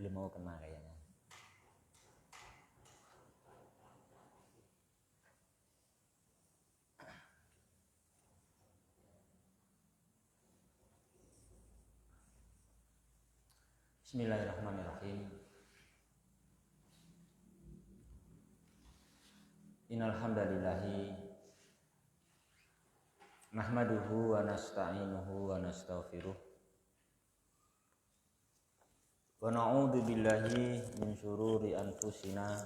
belum mau kena kayaknya. Bismillahirrahmanirrahim. Innal hamdalillahi nahmaduhu wa nasta'inuhu wa nastaghfiruh wa na'udzu billahi min syururi anfusina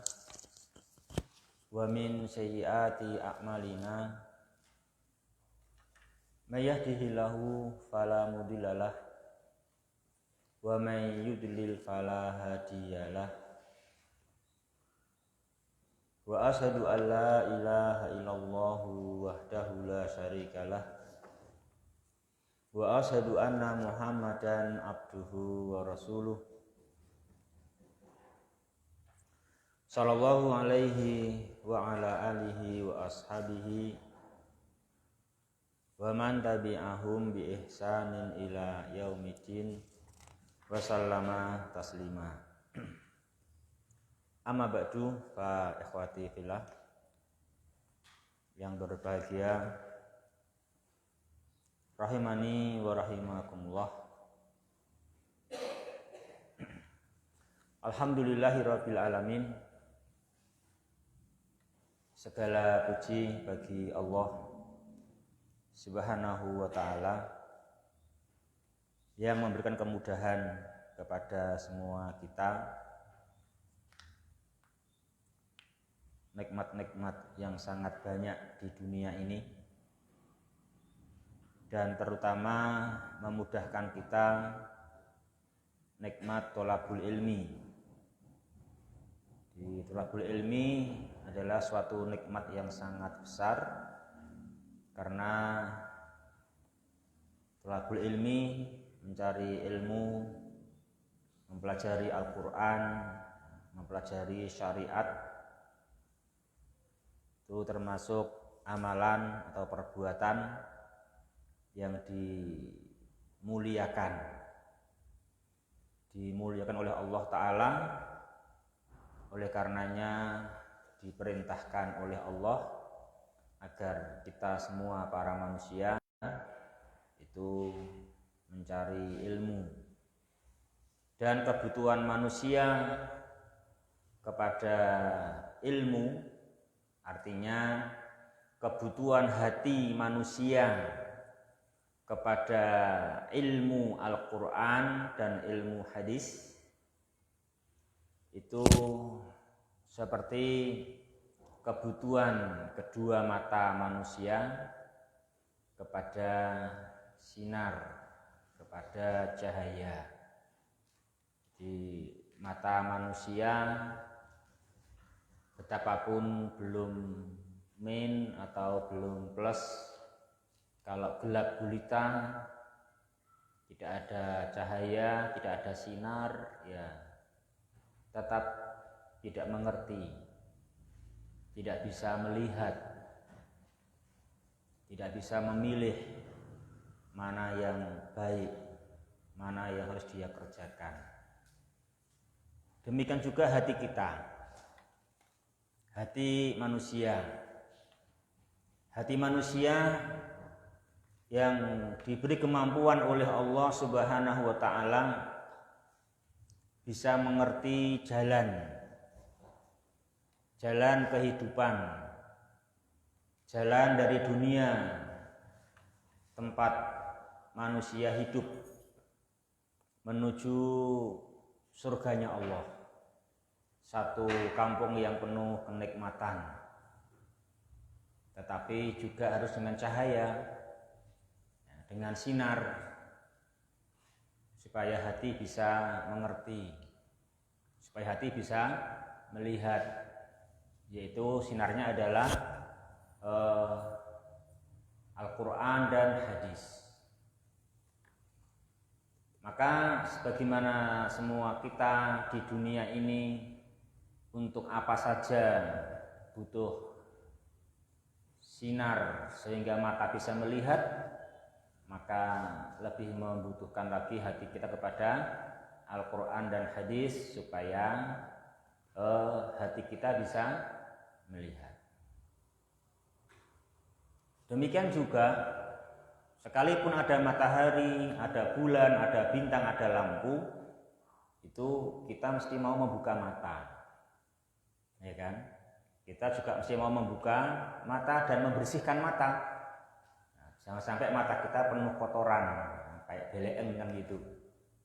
wa min sayyiati a'malina. May yahdihillahu fala mudhillalah wa may yudlil fala hadiyalah. Wa asyhadu an la ilaha illallah wahdahu la syarikalah wa asyhadu anna Muhammadan abduhu wa rasuluh sallallahu alaihi wa ala alihi wa ashabihi wa man tabi'ahum bi ihsanin ila yaumiddin wa sallama taslima. Amma ba'du, fa ikhwati fillah yang berbahagia, rahimani wa rahimakumullah. Alhamdulillahirabbil alamin. Segala puji bagi Allah Subhanahu wa ta'ala yang memberikan kemudahan kepada semua kita, nikmat-nikmat yang sangat banyak di dunia ini, dan terutama memudahkan kita nikmat tholabul ilmi. Di tholabul ilmi adalah suatu nikmat yang sangat besar, karena tholabul ilmi, mencari ilmu, mempelajari Al-Quran, mempelajari syariat, itu termasuk amalan atau perbuatan yang dimuliakan oleh Allah Ta'ala. Oleh karenanya diperintahkan oleh Allah agar kita semua para manusia itu mencari ilmu, dan kebutuhan manusia kepada ilmu, artinya kebutuhan hati manusia kepada ilmu Al-Quran dan ilmu hadis itu seperti kebutuhan kedua mata manusia kepada sinar, kepada cahaya. Di mata manusia, betapapun belum min atau belum plus, kalau gelap gulita, tidak ada cahaya, tidak ada sinar, ya tetap tidak mengerti, tidak bisa melihat, tidak bisa memilih mana yang baik, mana yang harus dia kerjakan. Demikian juga hati kita, hati manusia. Hati manusia yang diberi kemampuan oleh Allah Subhanahu wa ta'ala bisa mengerti jalan kehidupan, jalan dari dunia tempat manusia hidup menuju surganya Allah, satu kampung yang penuh kenikmatan, tetapi juga harus dengan cahaya, dengan sinar, supaya hati bisa mengerti, supaya hati bisa melihat, yaitu sinarnya adalah Al-Quran dan hadis. Maka sebagaimana semua kita di dunia ini untuk apa saja butuh sinar sehingga mata bisa melihat, maka lebih membutuhkan lagi hati kita kepada Al-Quran dan hadis supaya hati kita bisa melihat. Demikian juga sekalipun ada matahari, ada bulan, ada bintang, ada lampu, itu kita mesti mau membuka mata, ya kan? Kita juga mesti mau membuka mata dan membersihkan mata. Nah, jangan sampai mata kita penuh kotoran, kayak beleeng kan gitu.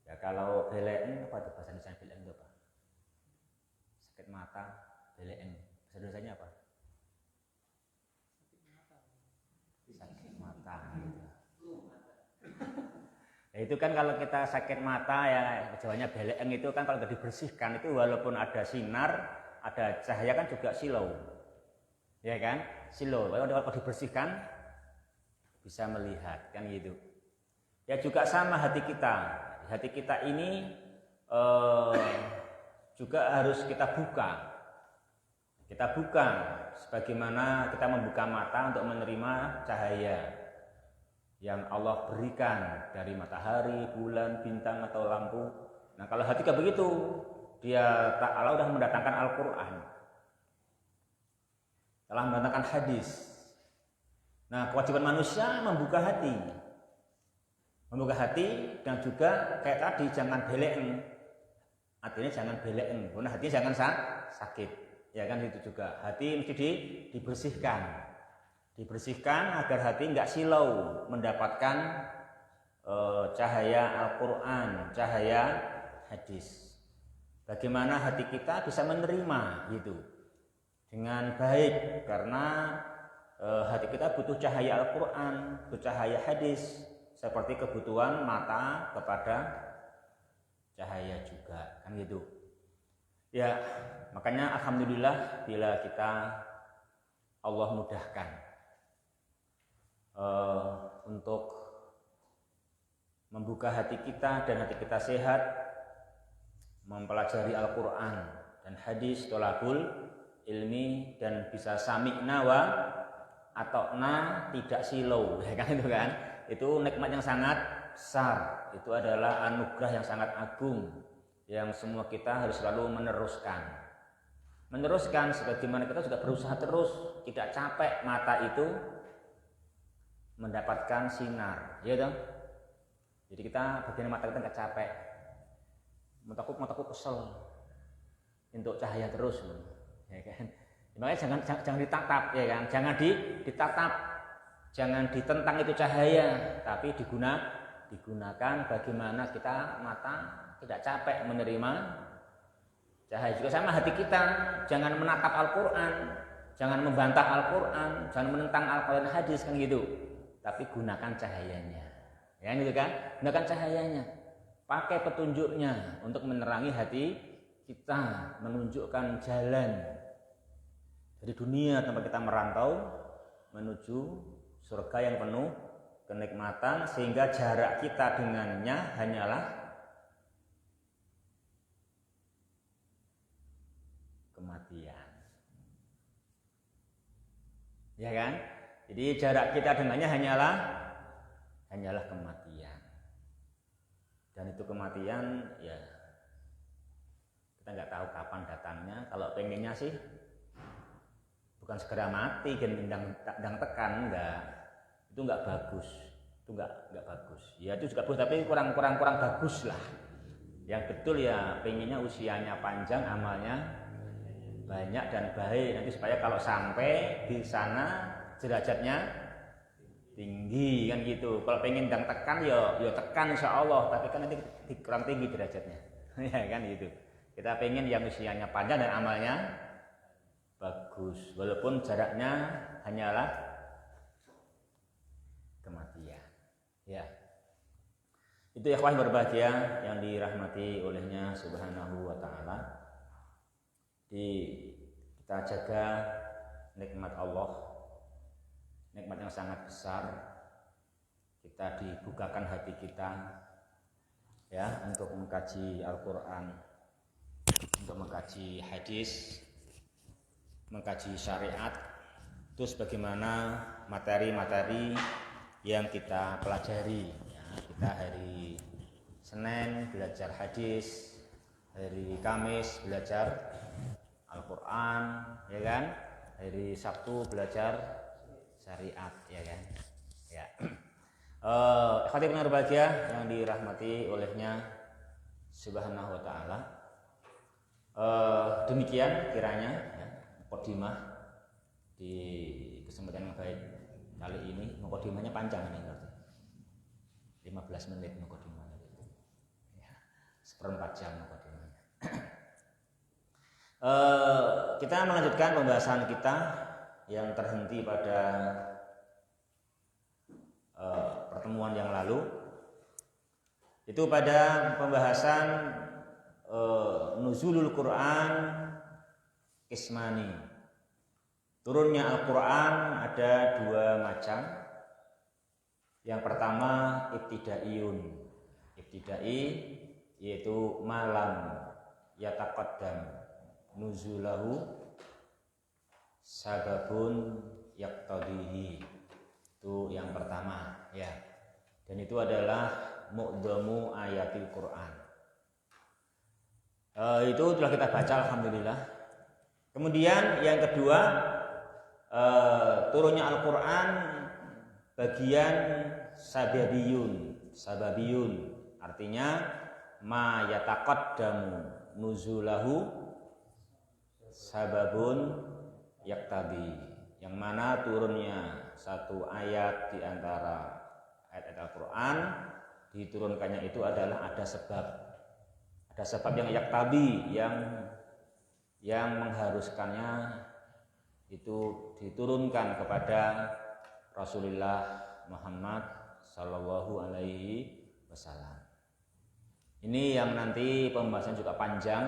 Ya kalau beleeng apa itu bahasa Indonesia beleeng itu apa? Sakit mata, beleeng. Bahasa Indonesianya apa? Sakit mata gitu. Ya itu kan kalau kita sakit mata ya Jawanya beleeng itu kan kalau nggak dibersihkan itu walaupun ada sinar, ada cahaya kan juga silau. Ya kan? Silau. Kalau dibersihkan bisa melihat kan gitu. Ya juga sama hati kita. Hati kita ini juga harus kita buka. Kita buka sebagaimana kita membuka mata untuk menerima cahaya yang Allah berikan dari matahari, bulan, bintang atau lampu. Nah, kalau hati kita begitu, dia Allah sudah mendatangkan Al-Qur'an. Telah mendatangkan hadis. Nah, kewajiban manusia membuka hati. Membuka hati dan juga kayak tadi jangan beleeng. Artinya jangan beleeng, karena hatinya jangan sakit. Ya kan itu juga. Hati mesti dibersihkan. Dibersihkan agar hati enggak silau mendapatkan cahaya Al-Qur'an, cahaya hadis. Bagaimana hati kita bisa menerima gitu dengan baik karena hati kita butuh cahaya Al-Qur'an, butuh cahaya hadis seperti kebutuhan mata kepada cahaya juga kan gitu. Ya, makanya alhamdulillah bila kita Allah mudahkan untuk membuka hati kita dan hati kita sehat, mempelajari Al-Quran dan hadis, tolabul ilmi dan bisa sami'na wa atokna tidak silau, ya kan itu kan? Itu nikmat yang sangat besar, itu adalah anugerah yang sangat agung yang semua kita harus selalu meneruskan sebagaimana kita juga berusaha terus tidak capek mata itu mendapatkan sinar, ya dong. Jadi kita bagian mata kita nggak capek, mataku kesel untuk cahaya terus, ya kan. Makanya jangan ditatap, ya kan. Jangan ditatap, jangan ditentang itu cahaya, tapi digunakan bagaimana kita mata tidak capek menerima cahaya. Juga sama hati kita, jangan menatap Al-Quran, jangan membantah Al-Quran, jangan menentang Al-Quran hadis kan gitu, tapi gunakan cahayanya, ya gitu kan, gunakan cahayanya, pakai petunjuknya untuk menerangi hati kita, menunjukkan jalan dari dunia tempat kita merantau menuju surga yang penuh kenikmatan, sehingga jarak kita dengannya hanyalah kematian, ya kan? Jadi jarak kita dengannya hanyalah kematian, dan itu kematian ya kita nggak tahu kapan datangnya. Kalau pengennya sih bukan segera mati, gendang tekan, enggak, itu nggak bagus, itu nggak bagus. Ya itu juga bagus, tapi kurang bagus lah. Yang betul ya pengennya usianya panjang, amalnya banyak dan baik, nanti supaya kalau sampai di sana derajatnya tinggi kan gitu. Kalau pengen dang tekan ya tekan insya Allah, tapi kan nanti kurang tinggi derajatnya ya kan gitu. Kita pengen yang usianya panjang dan amalnya bagus, walaupun jaraknya hanyalah kematian, ya. Itu ikhwah yang berbahagia yang dirahmati olehnya subhanahu wa ta'ala. Kita jaga nikmat Allah, nikmat yang sangat besar. Kita dibukakan hati kita ya untuk mengkaji Al-Quran, untuk mengkaji hadis, mengkaji syariat. Terus bagaimana materi-materi yang kita pelajari ya, kita hari Senin belajar hadis, hari Kamis belajar Al-Quran, ya kan? Hari Sabtu belajar syariat, ya kan? Ya. Ikhwati benar bahagia yang dirahmati olehnya Subhanahu wa ta'ala. Demikian kiranya ya, mukadimah di kesempatan yang baik kali ini. Mukadimahnya panjang ini berarti 15 menit mukadimahnya, ya, 1/4 jam mukadimahnya. Kita melanjutkan pembahasan kita yang terhenti pada pertemuan yang lalu, itu pada pembahasan nuzulul Quran qismani. Turunnya Al-Quran ada 2 macam. Yang pertama ibtidaiyun. Ibtidai yaitu malam yataqaddam nuzulahu sababun yaqtadihi. Itu yang pertama, ya. Dan itu adalah mu'dhamu ayatil Quran. Itu telah kita baca alhamdulillah. Kemudian yang kedua, turunnya Al-Quran bagian sababiyun, artinya ma yataqaddamu nuzulahu sababun yaktabi, yang mana turunnya satu ayat di antara ayat Al-Quran, diturunkannya itu adalah ada sebab yang yaktabi, yang mengharuskannya itu diturunkan kepada Rasulullah Muhammad Sallallahu Alaihi Wasallam. Ini yang nanti pembahasan juga panjang,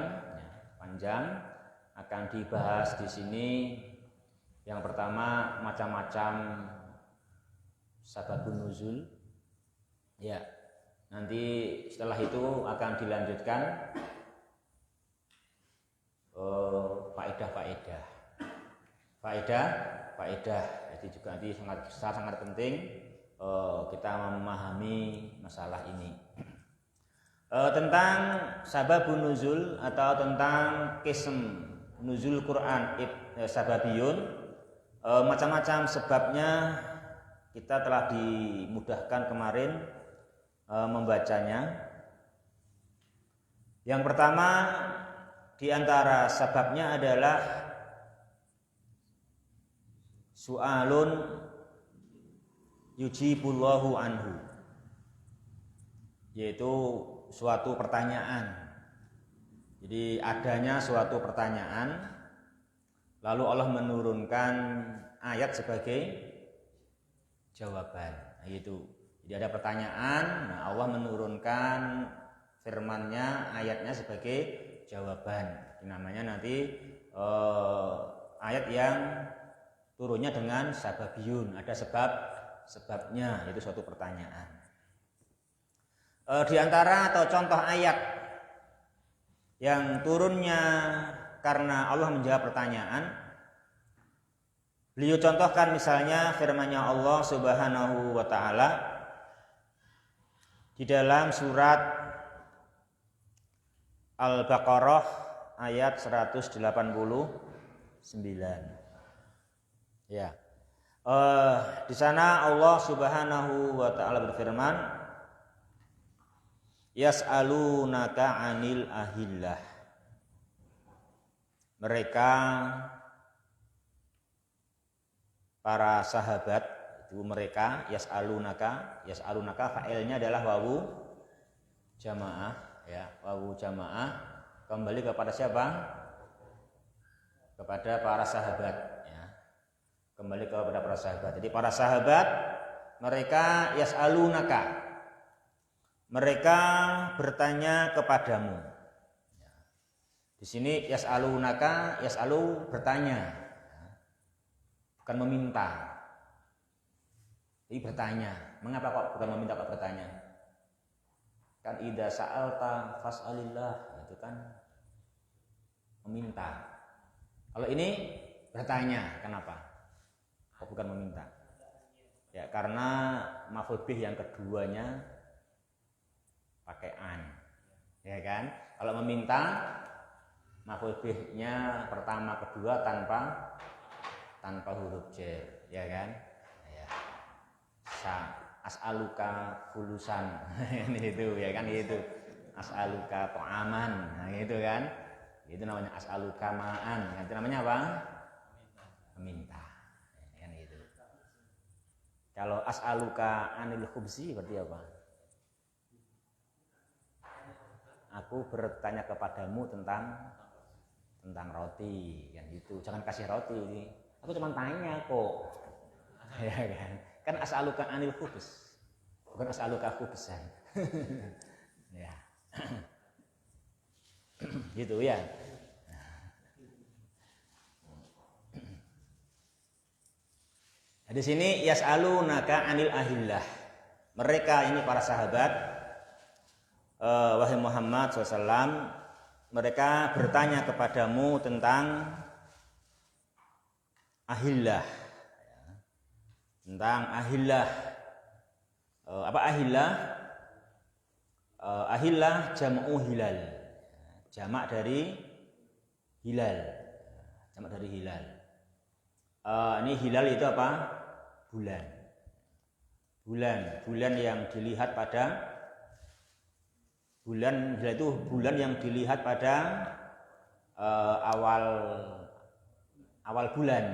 akan dibahas di sini. Yang pertama macam-macam sababun nuzul, ya. Nanti setelah itu akan dilanjutkan faedah. Jadi juga nanti sangat penting kita memahami masalah ini. Tentang sababun nuzul atau tentang qism nuzul Quran sababiyun, macam-macam sebabnya kita telah dimudahkan kemarin membacanya. Yang pertama di antara sebabnya adalah su'alun yujibullahu anhu, yaitu suatu pertanyaan. Jadi adanya suatu pertanyaan, lalu Allah menurunkan ayat sebagai jawaban. Yaitu, jadi ada pertanyaan, Allah menurunkan firman-Nya, ayatnya sebagai jawaban. Ini namanya nanti ayat yang turunnya dengan sababiyun, ada sebabnya, yaitu suatu pertanyaan. Di antara atau contoh ayat yang turunnya karena Allah menjawab pertanyaan, beliau contohkan misalnya firman-Nya Allah Subhanahu wa ta'ala di dalam surat Al-Baqarah ayat 189. Ya. Di sana Allah Subhanahu wa ta'ala berfirman, yas'alunaka 'anil ahillah. Mereka para sahabat itu mereka yas'alunaka fa'ilnya adalah wawu jamaah, ya, wawu jamaah kembali kepada siapa? Kepada para sahabat, ya. Kembali kepada para sahabat. Jadi para sahabat mereka yas'alunaka, mereka bertanya kepadamu. Di sini yas'alunaka, yas'alu bertanya, bukan meminta. Jadi bertanya. Mengapa kok bukan meminta, kok bertanya? Kan idza sa'alta fas'alillah, itu kan meminta. Kalau ini bertanya, kenapa? Kok bukan meminta? Ya karena maf'ul bih yang keduanya pakai an. Ya kan? Kalau meminta maf'ul bih-nya pertama kedua tanpa huruf jar, ya kan? Ya. As'aluka fulusan. Itu ya kan itu. As'aluka ta'aman. Nah, gitu kan? Itu namanya as'aluka ma'an. Itu namanya apa? Meminta. Ya, kan gitu. Kalau as'aluka anil khubzi berarti apa? Aku bertanya kepadamu tentang roti, kan gitu. Jangan kasih roti. Aku cuma tanya kok. Ya kan? Kan as'aluka anil khubz. Bukan as'aluka khubzan. Ya. Gitu ya. Nah, di sini yas'alunaka anil ahillah. Mereka ini para sahabat, wahai Muhammad SAW, mereka bertanya kepadamu tentang ahillah. Tentang ahillah. Apa ahillah? Ahillah jam'u hilal. Jamak dari hilal. Jamak dari hilal. Ini hilal itu apa? Bulan. Bulan yang dilihat pada hilal itu bulan yang dilihat pada awal bulan,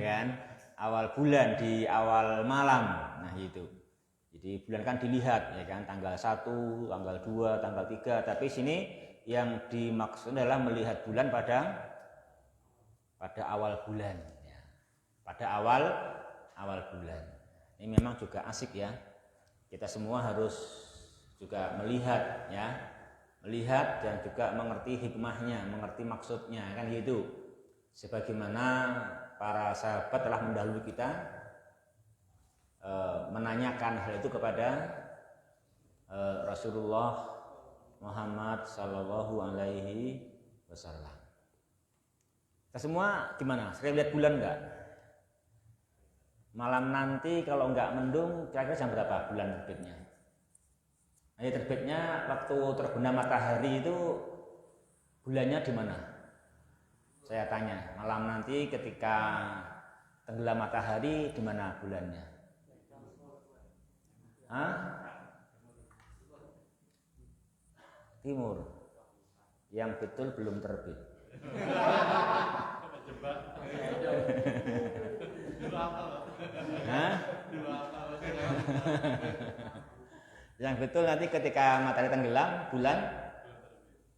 kan? Awal bulan di awal malam. Nah, itu. Jadi bulan kan dilihat, ya kan, tanggal 1, tanggal 2, tanggal 3, tapi sini yang dimaksud adalah melihat bulan pada awal bulan, ya. Pada awal bulan. Ini memang juga asik ya. Kita semua harus juga melihat, ya. Melihat dan juga mengerti hikmahnya, mengerti maksudnya, kan gitu. Sebagaimana para sahabat telah mendahului kita menanyakan hal itu kepada Rasulullah Muhammad Sallallahu Alaihi Wasallam. Kita semua gimana? Sering lihat bulan enggak? Malam nanti kalau enggak mendung, kira-kira jam berapa bulan terbitnya? Nah, terbitnya waktu terbenam matahari itu bulannya di mana? Saya tanya, malam nanti ketika tenggelam matahari di mana bulannya? Hah? Timur. Yang betul belum terbit. Hah? Yang betul nanti ketika matahari tenggelam, bulan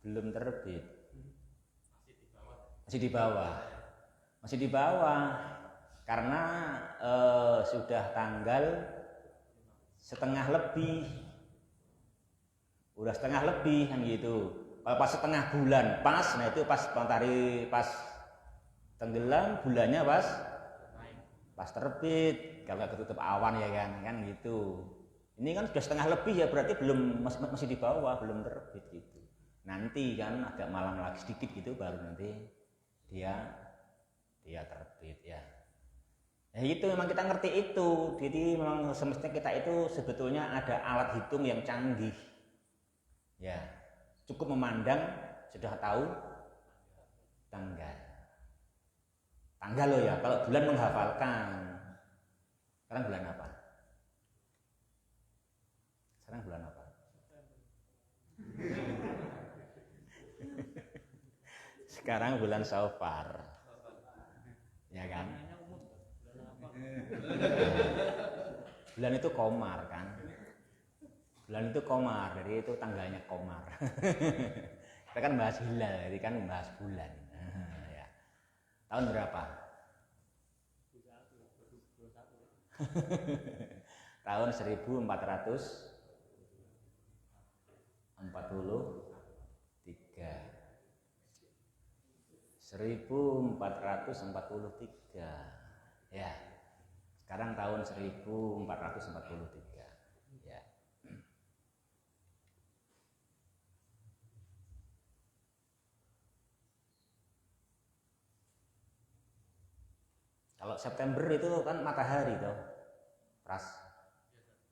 belum terbit. Masih di bawah. Karena sudah tanggal setengah lebih. Udah setengah lebih kan gitu. Kalau pas setengah bulan pas, nah itu pas matahari pas tenggelam, bulannya pas terbit. Kalau ketutup awan ya kan gitu. Ini kan sudah setengah lebih ya, berarti belum masih di bawah, belum terbit gitu. Nanti kan agak malam lagi sedikit gitu baru nanti dia terbit ya. Nah itu memang kita ngerti itu. Jadi memang semestinya kita itu sebetulnya ada alat hitung yang canggih. Ya, cukup memandang sudah tahu tanggal. Tanggal loh ya, kalau bulan menghafalkan. Sekarang bulan apa? Sekarang bulan Safar. Ya kan? Bulan itu Qamar kan? Bulan itu Qamar, jadi itu tanggalnya Qamar. Kita kan bahas hilal, jadi kan bahas bulan. Ya. Tahun berapa? Tahun 1443. 1443. Ya. Sekarang tahun 1443. Ya. Kalau September itu kan matahari toh. Ras.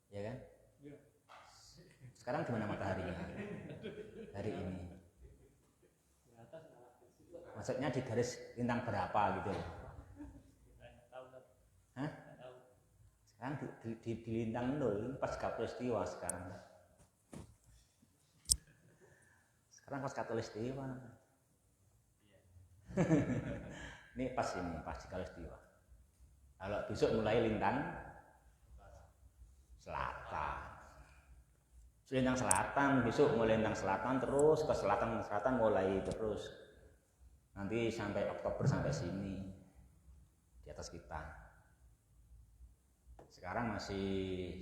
Ya kan? Sekarang gimana mataharinya hari ini? Maksudnya di garis lintang berapa gitu? Hah? Sekarang di lintang 0, pas khatulistiwa sekarang. Sekarang pas khatulistiwa. Ini pas di khatulistiwa. Kalau besok mulai lintang selatan. Lintang selatan, besok mulai lintang selatan terus ke selatan mulai terus. Nanti sampai Oktober sampai sini di atas kita. Sekarang masih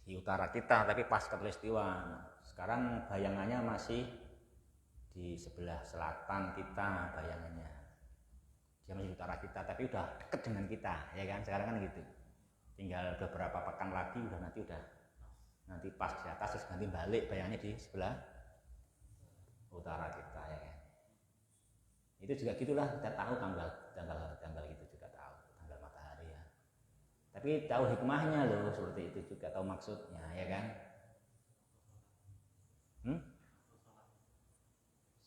di utara kita tapi pas khatulistiwa. Sekarang bayangannya masih di sebelah selatan kita bayangannya. Dia masih di utara kita tapi udah deket dengan kita, ya kan? Sekarang kan gitu. Tinggal beberapa pekan lagi nanti pas di atas terus nanti balik bayangannya di sebelah utara kita, ya kan? Itu juga gitulah, kita tahu tanggal itu juga tahu tanggal matahari ya. Tapi tahu hikmahnya loh, seperti itu juga tahu maksudnya, ya kan?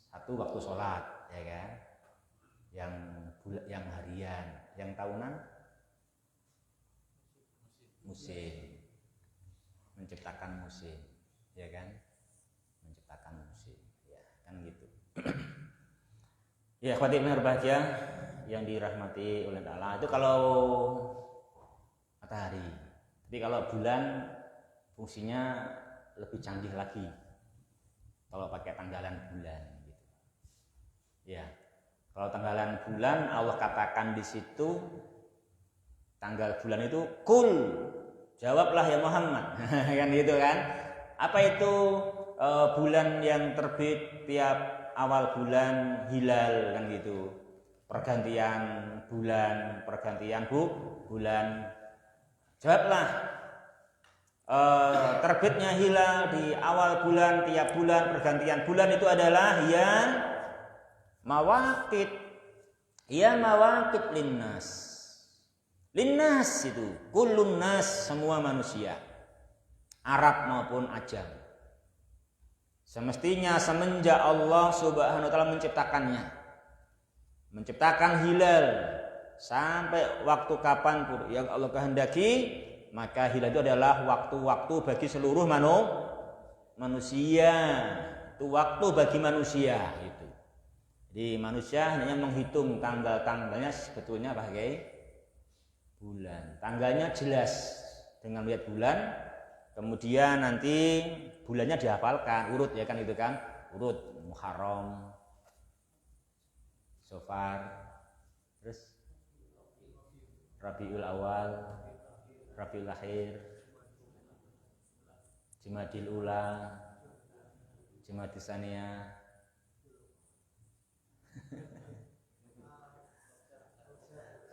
Satu waktu sholat, ya kan? Yang harian, yang tahunan musim, menciptakan musim, ya kan? Menciptakan musim, ya kan gitu. Ya, ikhwati yang berbahagia yang dirahmati oleh Allah, itu kalau matahari. Tapi kalau bulan fungsinya lebih canggih lagi. Kalau pakai tanggalan bulan gitu. Ya. Kalau tanggalan bulan Allah katakan di situ tanggal bulan itu kul. Jawablah ya Muhammad. Kan gitu kan? Apa itu bulan yang terbit tiap awal bulan, hilal kan gitu. Pergantian bulan, bulan. Jawablah. Terbitnya hilal di awal bulan, tiap bulan, pergantian bulan itu adalah ya mawaqit. Ya mawaqit linnas. Linnas itu, kullun nas, semua manusia. Arab maupun ajam. Semestinya semenjak Allah Subhanahu wa taala menciptakan hilal sampai waktu kapanpun yang Allah kehendaki, maka hilal itu adalah waktu-waktu bagi seluruh manusia. Itu waktu bagi manusia itu. Jadi manusia hanya menghitung tanggal-tanggalnya sebetulnya sebagai bulan. Tanggalnya jelas dengan melihat bulan, kemudian nanti bulannya dihafalkan, urut ya kan itu kan, urut Muharram, Safar, terus Rabiul Awal, Rabiul Akhir, Jumadil Ula, Jumadil Tsaniyah,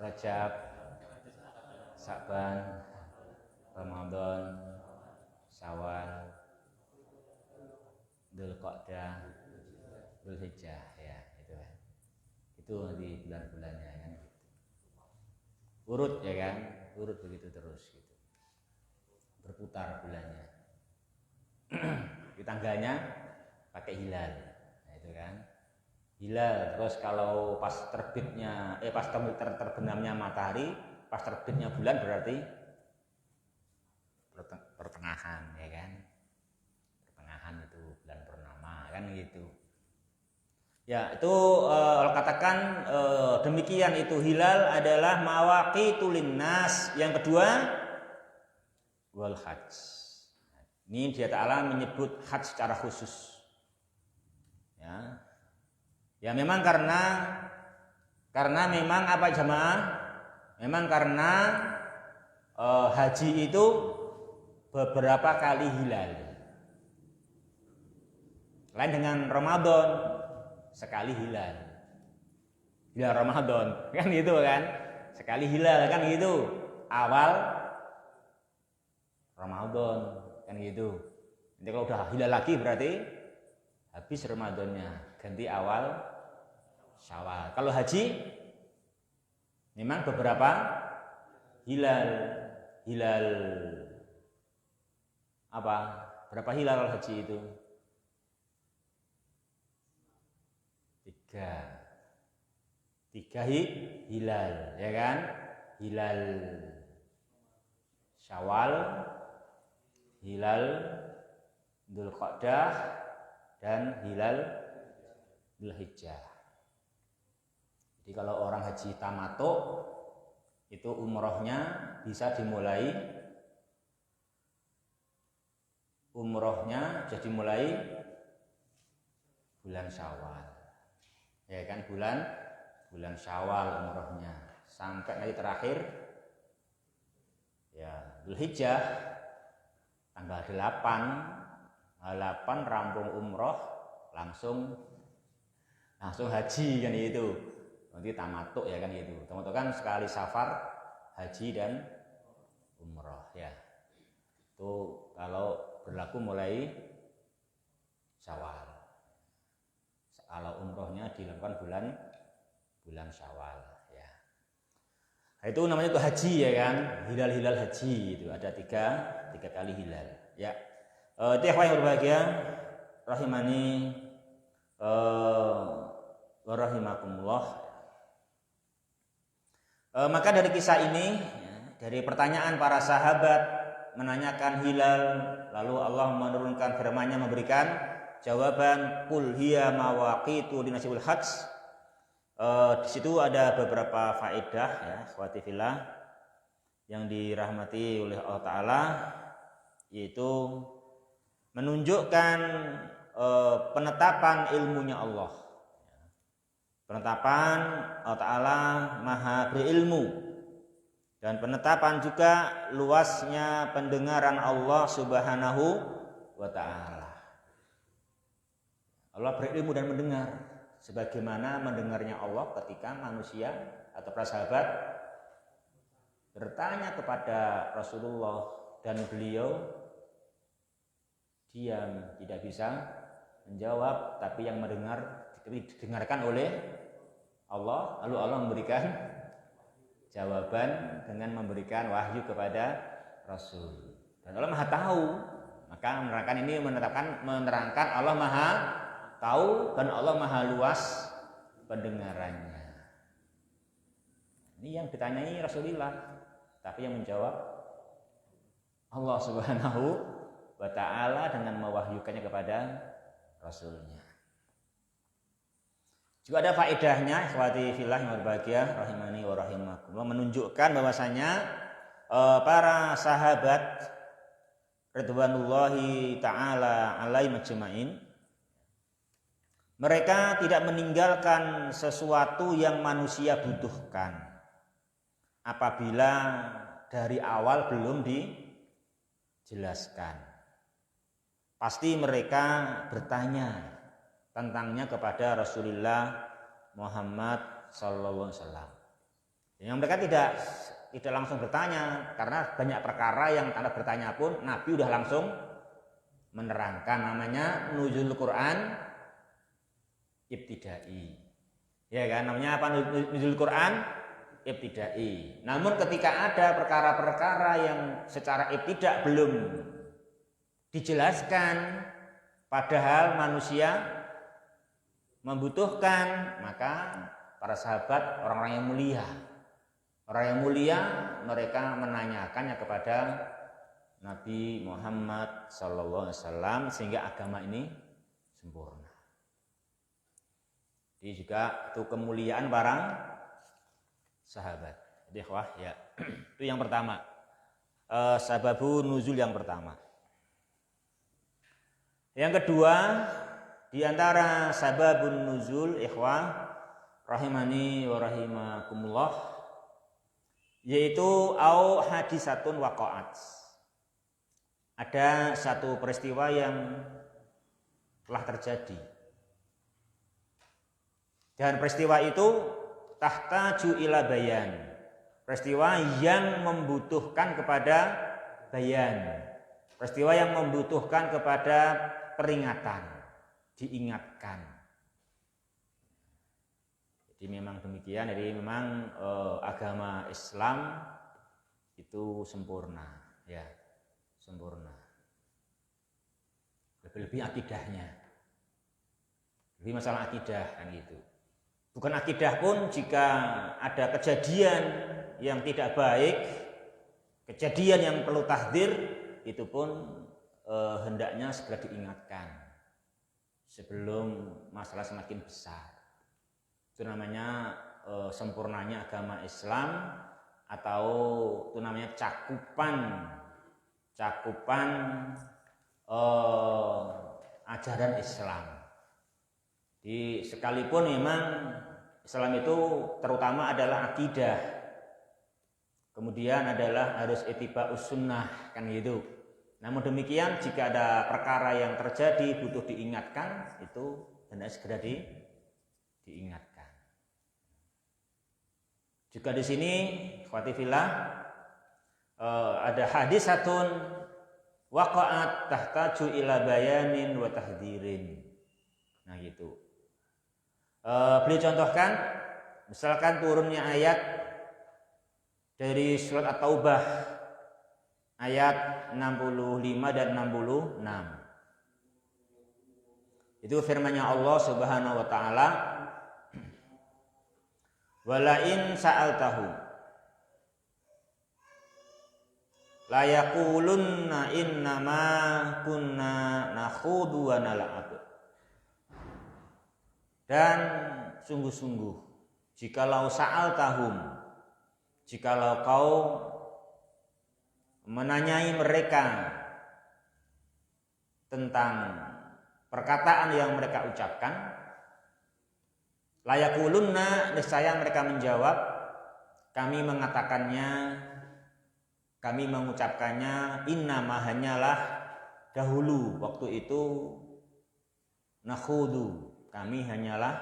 Rajab, Sa'ban, Ramadan, Syawal, Dzulqa'dah, Dzulhijjah, ya itu kan. Itu di bulan-bulannya kan. Urut ya kan, urut begitu terus gitu. Berputar bulannya. Di tanggalnya pakai hilal. Nah, itu kan. Hilal, terus kalau pas terbitnya pas terbenamnya matahari, pas terbitnya bulan berarti pertengahan ya kan. Pertengahan itu bulan purnama kan gitu. Ya, itu katakan demikian itu hilal adalah mawaqitul linnas. Yang kedua wal hajj. Ini dia Ta'ala menyebut hajj secara khusus. Ya. Ya memang karena memang apa jemaah? Memang karena haji itu beberapa kali hilal. Lain dengan Ramadan, sekali hilal. Hilal Ramadan, kan gitu kan? Sekali hilal kan gitu. Awal Ramadan, kan gitu. Nanti kalau udah hilal lagi berarti habis Ramadannya, ganti awal Syawal. Kalau haji memang beberapa hilal apa? Berapa hilal haji itu? 3 hilal, ya kan? Hilal Syawal, hilal Dzulqa'dah, dan hilal Dzulhijjah. Jadi kalau orang haji tamattu itu umrohnya bisa dimulai bulan Syawal, ya kan, bulan Syawal umrohnya sampai nanti terakhir ya Dzulhijjah tanggal 8 rampung umroh langsung haji kan itu. Nanti tamattu ya kan itu. Tamattu kan sekali safar haji dan umroh ya. Itu kalau berlaku mulai Syawal. Kalau umrohnya dilakukan bulan Syawal ya. Nah, itu namanya itu haji ya kan, hilal haji itu ada tiga kali hilal ya. Itu yang berbahagia rahimani wa rahimakumullah. Maka dari kisah ini ya, dari pertanyaan para sahabat menanyakan hilal, lalu Allah menurunkan firman-Nya memberikan jawaban qul hiya mawaqitu linasibul hajj. Di situ ada beberapa faedah ya, ikhwati fillah yang dirahmati oleh Allah Ta'ala, yaitu menunjukkan penetapan ilmunya Allah. Penetapan Allah Ta'ala maha berilmu, dan penetapan juga luasnya pendengaran Allah Subhanahu wa Ta'ala. Allah berilmu dan mendengar sebagaimana mendengarnya Allah ketika manusia atau para sahabat bertanya kepada Rasulullah dan beliau diam, tidak bisa menjawab, tapi yang didengarkan oleh Allah, lalu Allah memberikan jawaban dengan memberikan wahyu kepada Rasul. Dan Allah Maha tahu, maka menerangkan Allah Maha tahu dan Allah Maha luas pendengarannya. Ini yang ditanyai Rasulullah, tapi yang menjawab Allah Subhanahu wa Ta'ala dengan mewahyukannya kepada Rasulnya. Juga ada faedahnya, ikhwati fillah yang berbahagia rahimani wa rahimakumullah, menunjukkan bahwasanya para sahabat ridwanullahi ta'ala alaihim ajmain, mereka tidak meninggalkan sesuatu yang manusia butuhkan apabila dari awal belum dijelaskan. Pasti mereka bertanya tentangnya kepada Rasulullah Muhammad sallallahu alaihi wasallam. Yang mereka tidak langsung bertanya, karena banyak perkara yang tanda bertanya pun Nabi udah langsung menerangkan. Namanya nuzul Quran ibtidai. Ya kan, namanya apa nuzul Quran ibtidai. Namun ketika ada perkara-perkara yang secara ibtidak belum dijelaskan padahal manusia membutuhkan, maka para sahabat orang-orang yang mulia mereka menanyakannya kepada Nabi Muhammad sallallahu alaihi wasallam sehingga agama ini sempurna. Jadi juga itu kemuliaan para sahabat. Jadi ikhwah ya, itu yang pertama. Sababun nuzul yang pertama. Yang kedua, di antara sababun nuzul ikhwah rahimani wa rahimakumullah, yaitu au hadisatun waqa'at. Ada satu peristiwa yang telah terjadi. Dan peristiwa itu tahtaju ila bayan. Peristiwa yang membutuhkan kepada bayan. Peristiwa yang membutuhkan kepada peringatan, diingatkan. Jadi memang demikian. Jadi memang agama Islam itu sempurna, ya, sempurna. lebih akidahnya. Lebih masalah akidah kan gitu. Bukan akidah pun jika ada kejadian yang tidak baik, kejadian yang perlu tahdzir, itu pun hendaknya segera diingatkan sebelum masalah semakin besar. Itu namanya sempurnanya agama Islam, atau itu namanya cakupan ajaran Islam. Di sekalipun memang Islam itu terutama adalah akidah, kemudian adalah harus ittiba'us sunnah kan gitu. Namun demikian jika ada perkara yang terjadi butuh diingatkan, itu hendaknya segera diingatkan. Juga di sini ikhwati fillah ada hadisatun waqa'at tahtaju ila bayanin wa tahdzirin. Nah gitu. Beliau contohkan misalkan turunnya ayat dari surat At-Taubah ayat 65 dan 66. Itu firman-Nya Allah Subhanahu wa taala, walain sa'altahu la yaqulunna innama kunna nakhudu wa nal'ab. Dan sungguh-sungguh jikalau sa'altahum, jikalau kau menanyai mereka tentang perkataan yang mereka ucapkan, layakulunna, niscaya mereka menjawab, kami mengatakannya, kami mengucapkannya, innama hanyalah dahulu waktu itu nakhudu, kami hanyalah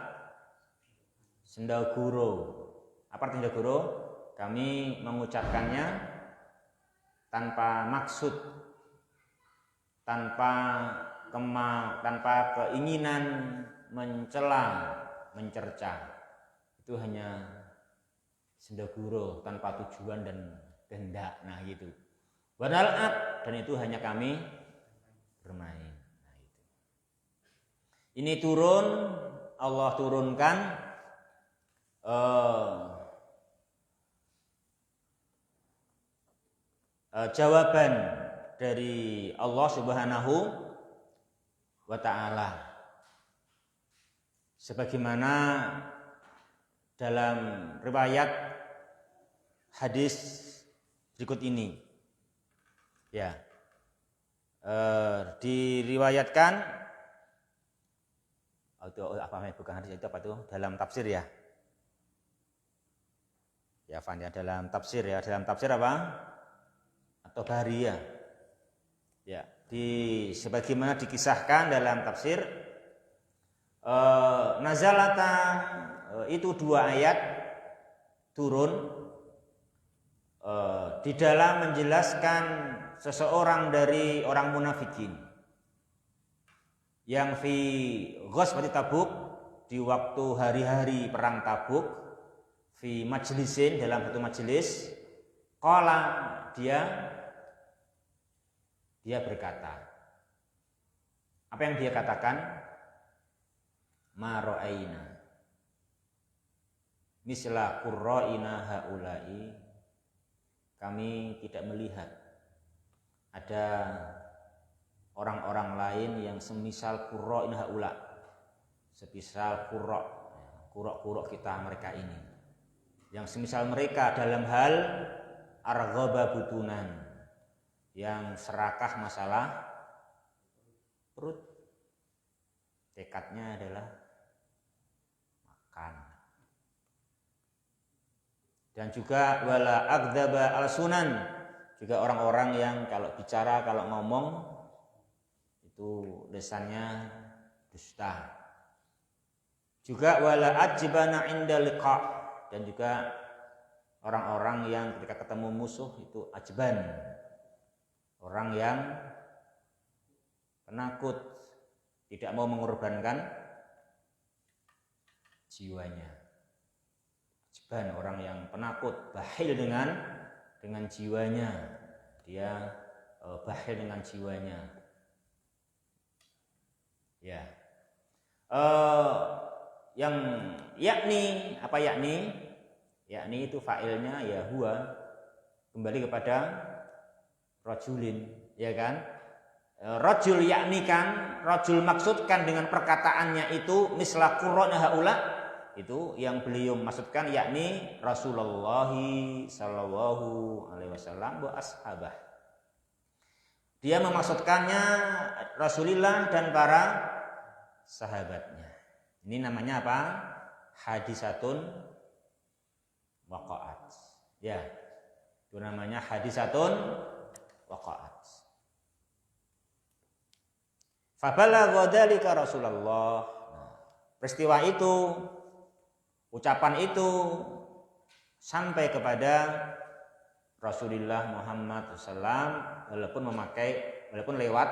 sendaguro. Apa arti sendaguro? Kami mengucapkannya tanpa maksud, tanpa keinginan mencela, mencerca. Itu hanya sendaguro, tanpa tujuan dan kehendak. Nah gitu. Wanal'ab, dan itu hanya kami bermain. Nah itu. Ini turun, Allah turunkan jawaban dari Allah Subhanahu wa ta'ala, sebagaimana dalam riwayat hadis berikut ini. Ya. Diriwayatkan bukan hadis itu, apa itu? Dalam tafsir ya. Ya, Fan ya, dalam tafsir ya. Dalam tafsir apa? Atau Bahari ya. Ya, sebagaimana dikisahkan dalam tafsir nazalata, itu 2 ayat turun di dalam menjelaskan seseorang dari orang munafikin yang fi ghazwati Tabuk, di waktu hari-hari perang Tabuk, fi majlisin, dalam satu majelis, qala, dia berkata, apa yang dia katakan? Ma ra'aina misla qurra'ina haula'i, kami tidak melihat ada orang-orang lain yang semisal qurra'ina haula, semisal qurra' kita mereka ini, yang semisal mereka dalam hal arghaba butunan, yang serakah masalah perut, tekadnya adalah makan. Dan juga wala agdzaba al-sunan, juga orang-orang yang kalau bicara, kalau ngomong itu lisannya dusta. Juga wala ajbana inda liqa, dan juga orang-orang yang ketika ketemu musuh itu ajban, orang yang penakut, tidak mau mengorbankan jiwanya. Ajban, orang yang penakut, bakhil dengan jiwanya, dia bakhil dengan jiwanya. Ya. Yang yakni apa yakni? Yakni itu fa'ilnya ya huwa, kembali kepada rajulin, ya kan? Rajul yakni kan, rajul maksudkan dengan perkataannya itu misla qurrana haula, itu yang beliau maksudkan yakni Rasulullah sallallahu alaihi wasallam wa ashabah. Dia memaksudkannya Rasulullah dan para sahabatnya. Ini namanya apa? Hadisatun waqa'at. Ya. Itu namanya hadisatun waqa'at. Fabalagha dzalika Rasulullah. Peristiwa itu, ucapan itu sampai kepada Rasulullah Muhammad SAW, walaupun lewat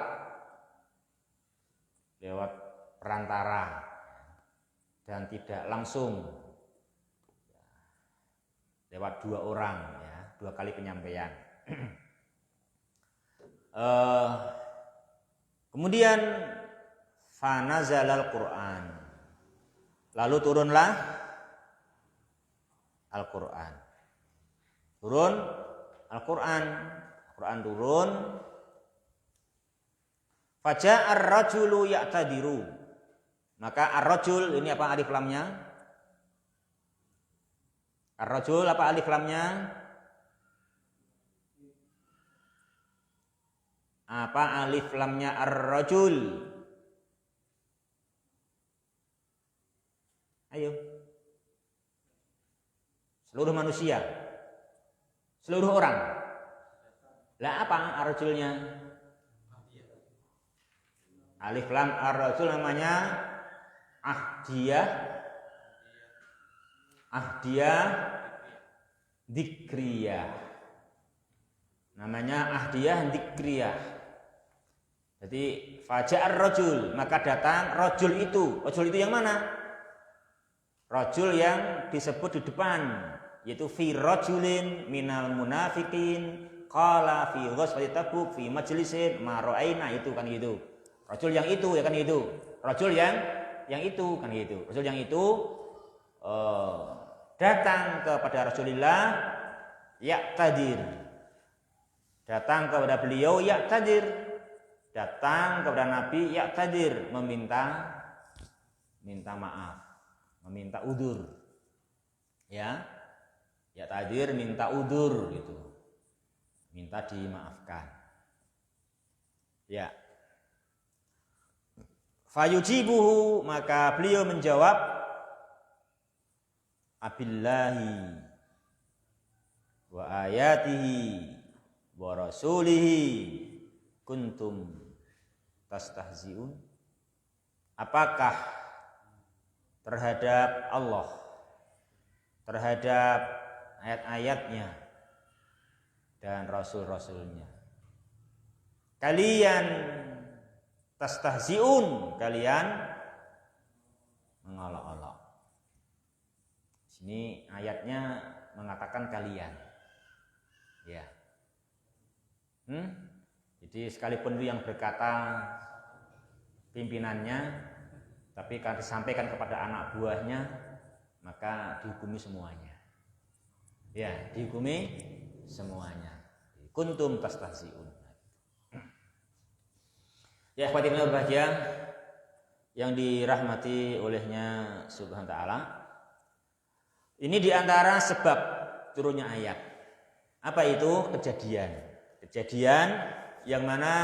perantara dan tidak langsung, lewat dua orang, ya, dua kali penyampaian. Kemudian fanazalal Quran, lalu turunlah Al-Quran. Turun Al-Quran, Al-Quran turun. Faja'a ar-rajulu ya'tadiru. Maka ar-rajul ini apa alif lamnya? Ar-rajul apa alif lamnya? Apa alif lamnya ar-rajul? Ayo. Seluruh manusia. Seluruh orang. Lah apa ar-rajulnya? Alif lam ar-rajul namanya ahdiyah dzikriyah. Namanya ahdiyah dzikriyah. Jadi faja'ar rajul, maka datang rajul itu. Rajul itu yang mana? Rajul yang disebut di depan, yaitu fi rajulin minal munafiqin qala fi ghazwati Tabuk fi majlisin ma ra'aina, itu kan gitu. Rajul yang itu ya kan gitu. Rajul yang itu kan gitu. Rajul yang itu datang kepada Rasulullah ya'tadir. Datang kepada beliau ya'tadir. Datang kepada Nabi ya'tadir, minta maaf, meminta udur. Ya. Ya'tadir minta udur gitu. Minta dimaafkan. Ya. Fayujibuhu, maka beliau menjawab abillahi wa ayatihi wa rasulihi kuntum tastahzi'un. Apakah terhadap Allah, terhadap ayat-ayatnya dan rasul-rasulnya kalian tastahzi'un, kalian mengolok-olok. Sini ayatnya mengatakan kalian. Ya. Jadi sekalipun itu yang berkata pimpinannya, tapi kalau disampaikan kepada anak buahnya, maka dihukumi semuanya. Ya, dihukumi semuanya. Kuntum tastahzi'un. Ya, ikhwati fillah berbahagia yang dirahmati olehnya Subhanahu wa taala. Ini diantara sebab turunnya ayat. Apa itu? Kejadian yang mana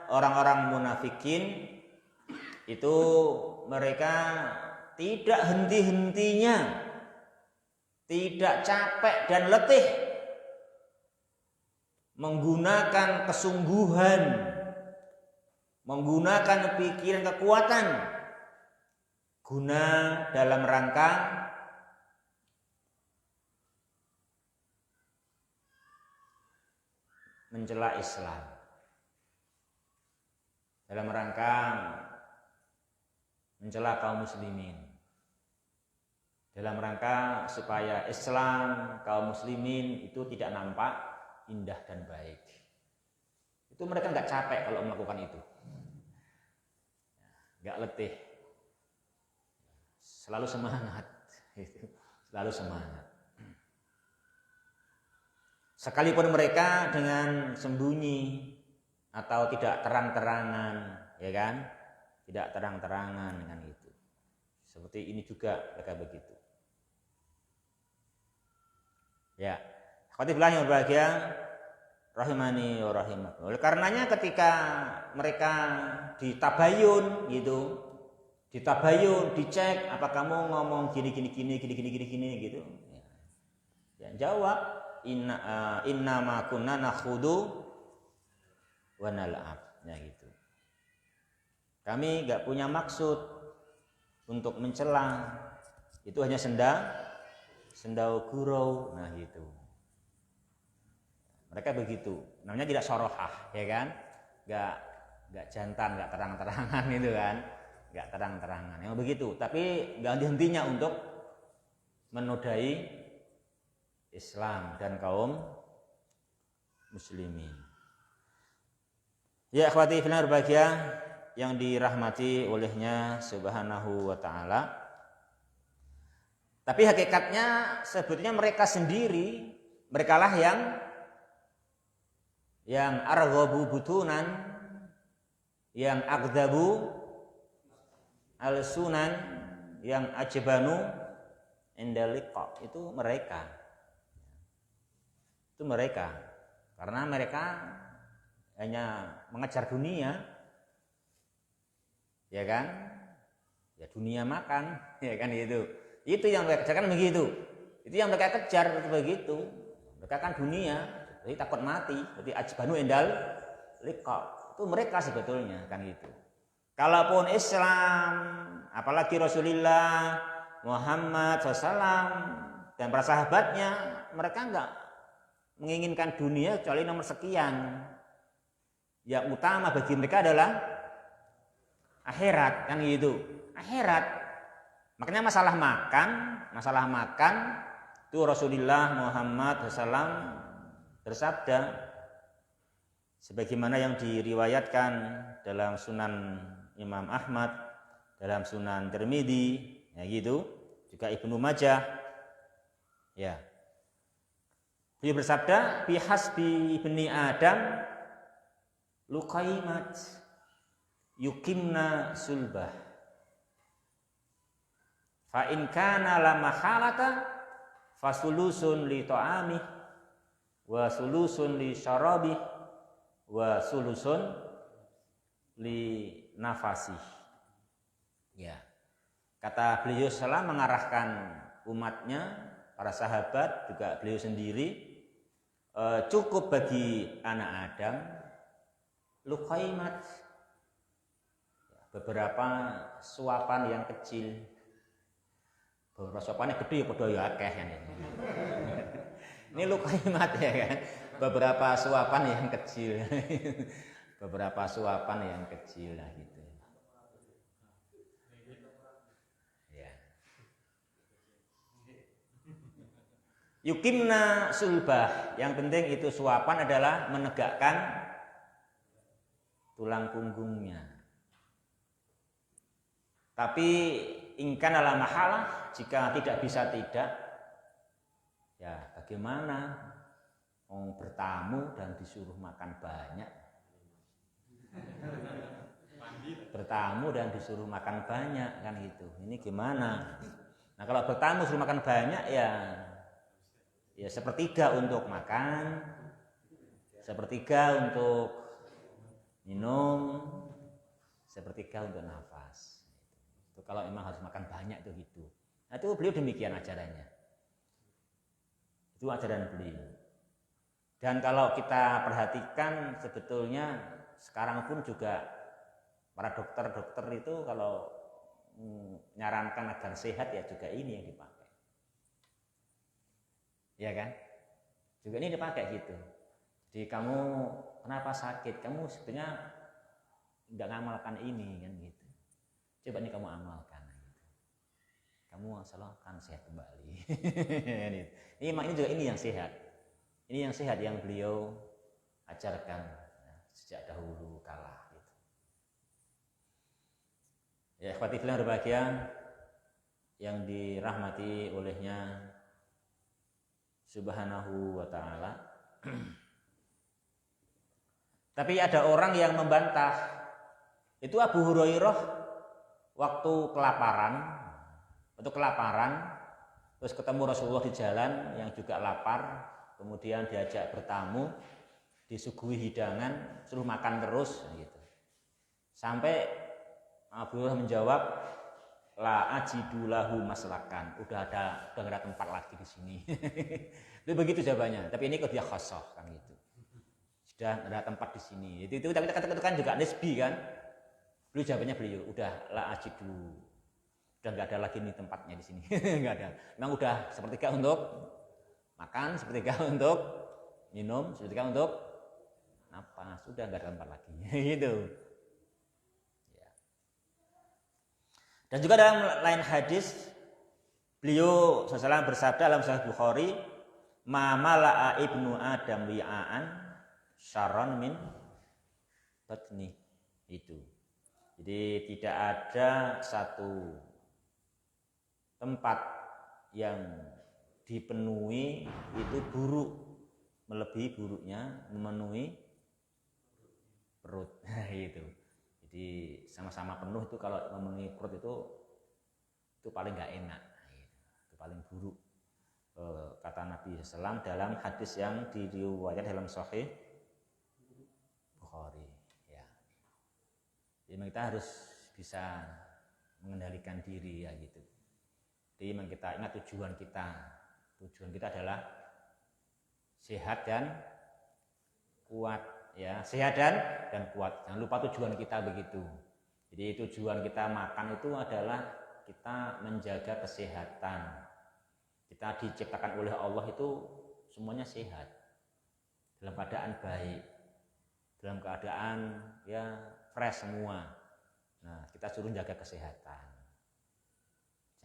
orang-orang munafikin itu mereka tidak henti-hentinya, tidak capek dan letih menggunakan kesungguhan, menggunakan pikiran, kekuatan guna dalam rangka mencela Islam, dalam rangka mencela kaum muslimin, dalam rangka supaya Islam, kaum muslimin itu tidak nampak indah dan baik. Itu mereka nggak capek kalau melakukan itu. nggak letih, selalu semangat, selalu semangat. Sekalipun mereka dengan sembunyi atau tidak terang-terangan, ya kan? Tidak terang-terangan dengan itu. Seperti ini juga mereka begitu. Ya, akhwatibillah yang berbahagia, rahimani wa rahimakumullah. Oleh karenanya ketika mereka ditabayun gitu, ditabayun, dicek apa kamu ngomong gini gitu. Ya, jawab inna ma kunna nakhudu wa nal'ab, ya gitu. Kami enggak punya maksud untuk mencela, itu hanya sendau gurau, nah gitu. Mereka begitu, namanya tidak sorohah, ya kan? Enggak jantan, enggak terang-terangan itu kan, enggak terang-terangan. Yang begitu, tapi enggak henti-hentinya untuk menodai Islam dan kaum muslimin. Ya akhwati fillah berbahagia yang dirahmati olehnya subhanahu wa ta'ala. Tapi hakikatnya sebetulnya mereka sendiri, merekalah yang arghabu butunan, yang agdzabu al-sunan, yang ajbanu indaliqa, itu mereka. Itu mereka. Karena mereka hanya mengejar dunia, ya kan? Ya dunia makan, ya kan itu. Itu yang mereka kerjakan begitu. Itu yang mereka kejar begitu. Mereka kan dunia, jadi takut mati. Jadi ajbanu endal liqa. Itu mereka sebetulnya kan gitu. Kalaupun Islam, apalagi Rasulullah Muhammad SAW dan para sahabatnya, mereka enggak menginginkan dunia kecuali nomor sekian. Yang utama bagi mereka adalah akhirat kan gitu. Akhirat. Makanya masalah makan itu Rasulullah Muhammad SAW bersabda sebagaimana yang diriwayatkan dalam Sunan Imam Ahmad, dalam Sunan Tirmidzi, ya gitu, juga Ibnu Majah. Ya. Beliau bersabda, "Bihasbi ibni Adam luqaimat yukimna sulbah. Fa in kana la mahalata fasulusun li ta'amih wa sulusun li syarabih wa sulusun li nafasih." Ya. Kata beliau salah mengarahkan umatnya, para sahabat, juga beliau sendiri, cukup bagi anak Adam luqaimat, beberapa suapan yang kecil. Beberapa suapannya gede padha ya akeh kan. Ini luqaimat ya kan. Beberapa suapan yang kecil. Beberapa suapan yang kecil lah gitu. Ya. Yukimna sulbah, yang penting itu suapan adalah menegakkan tulang punggungnya. Tapi ingkan ala mahalah, jika tidak bisa tidak, ya bagaimana? Bertamu dan disuruh makan banyak. Bertamu dan disuruh makan banyak kan gitu. Ini gimana? Nah kalau bertamu suruh makan banyak ya sepertiga untuk makan, sepertiga untuk minum, sepertiga untuk nafas. Itu kalau memang harus makan banyak itu gitu. Nah itu beliau demikian ajarannya. Itu ajaran beliau. Dan kalau kita perhatikan sebetulnya sekarang pun juga para dokter-dokter itu kalau menyarankan agar sehat ya juga ini yang dipakai. Ya kan? Juga ini dipakai gitu. Jadi kamu kenapa sakit? Kamu sebenarnya enggak ngamalkan ini kan gitu. Coba nih kamu amalkan gitu. Kamu insyaallah akan sehat kembali. Ini juga ini yang sehat. Ini yang sehat yang beliau ajarkan ya, sejak dahulu kala gitu. Ya, ikhwati fillah berbahagia yang dirahmati olehnya Subhanahu wa ta'ala. Tapi ada orang yang membantah. Itu Abu Hurairah waktu kelaparan, terus ketemu Rasulullah di jalan yang juga lapar, kemudian diajak bertamu, disuguhi hidangan, suruh makan terus gitu. Sampai Abu Hurairah menjawab, la ajidu lahu maslakan, udah gak ada tempat lagi di sini. Itu begitu jawabannya. Tapi ini dia khosoh kan gitu. Sudah ada tempat di sini. Itu tapi kata-kata kan juga nisbi kan. Beliau jawabannya udah la ajidu. Udah nggak ada lagi nih tempatnya di sini. Nggak ada. Memang udah sepertiga untuk makan, sepertiga untuk minum, sepertiga untuk napas. Sudah nggak ada tempat lagi. Gitu. Dan juga dalam lain hadis beliau SAW bersabda dalam Sahih Bukhari, ma mala'a ibnu adam wi'aan syarran min batni. Itu. Jadi tidak ada satu tempat yang dipenuhi itu buruk melebihi buruknya memenuhi perut. Itu. Jadi sama-sama penuh itu kalau memenuhi perut itu paling nggak enak, itu paling buruk. Kata Nabi SAW dalam hadis yang diriwayatkan dalam Sahih Bukhari. Ya. Jadi kita harus bisa mengendalikan diri ya gitu. Jadi memang kita ingat tujuan kita adalah sehat dan kuat. Ya, sehat dan kuat. Jangan lupa tujuan kita begitu. Jadi tujuan kita makan itu adalah kita menjaga kesehatan. Kita diciptakan oleh Allah itu semuanya sehat. Dalam keadaan baik. Dalam keadaan ya fresh semua. Nah, kita suruh jaga kesehatan.